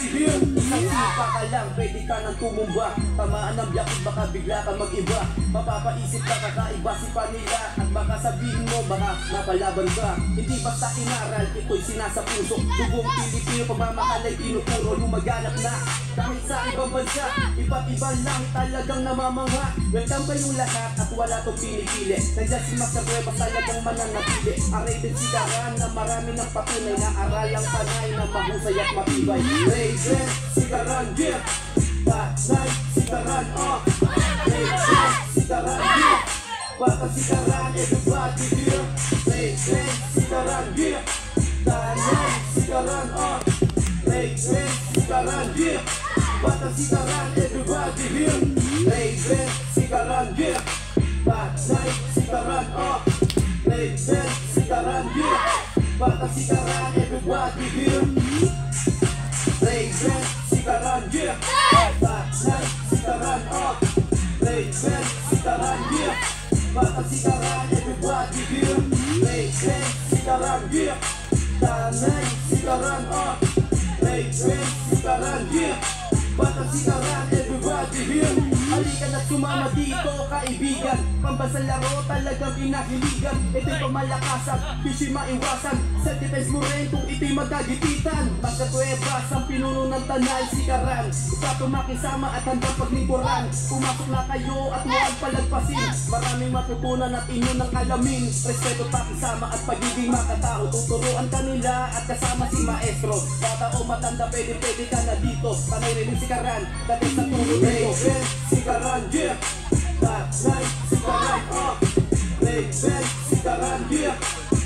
here. Isang sipa ka lang, pwede ka nang tumumba. Tamaan ng biyakid, baka bigla ka mag-iba. Mapapaisip ka kakaiba si Panila. At baka sabihin mo, baka napalaban ka. Hindi basta inaral, ito'y sinasa puso. Dugong Pilipino, pagmamahalay tinuturo. Lumaganap na, kahit sa ibang bansa. Iba't ibang lang talagang namamangha. Welcome kayong lahat at wala tong pinipili. Nandiyan si Max Cabrera, talagang mananatili. Arated si Karan na marami ng patunay na aralang panay na mahusay at matibay. Rated si Karan, yeah. Patay si Karan, oh. Rated si Karan, yeah. Bata si Karan, everybody here. Rated si Karan, yeah. Tanay si Karan, oh. Rated si Karan, yeah. Bata si Karan, everybody here. Rated si Karan, yeah. Patay si Karan, oh. Rated si Karan, yeah. Bata si Karan, everybody here. Rated si Karan, yeah. Patay si Karan, oh. Rated si Karan, yeah. Bata si Karan, everybody here. Rated si Karan, yeah. Tanay si Karan, oh. Rated si Karan, yeah. Bata si Karan, everybody here. Halika na sumama dito, kaibigan. Pambasang laro talagang pinahiligan. Ito'y pamalakasan, di siya maiwasan. Self-defense mo rin kung ito'y magkagipitan. Basta tuwebas ang pinuno ng tanay si Karan. Ipato makisama at handang paglingkuran. Pumasok na kayo at huwag palagpasin. Maraming matutunan at inyo ng alamin. Respeto, pakisama at pagiging makatao. Tuturuan kanila at kasama si maestro. Bata o matanda, pwede ka na dito. Tanay rin si Karan, dati sa tulog nito. Si Karan, yeah. Tanay si Karan, oh. Rated si Karan, yeah.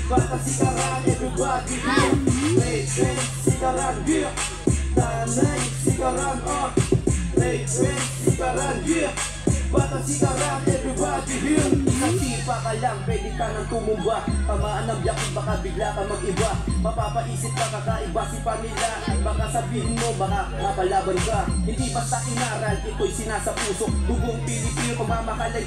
Bata si Karan, everybody here. Rated si Karan, yeah. Tanay si Karan, oh. Rated si Karan, yeah. Bata si Karan, everybody here. Isang sipa ka lang, pwede ka nang tumumba. Tamaan ng biyakid, baka bigla ka mag-iba. Mapapaisip ka kakaiba si Panila. At baka sabihin mo, baka napalaban ka. Hindi basta inaral, ito'y sinasa puso. Dugong Pilipino, pagmamahalay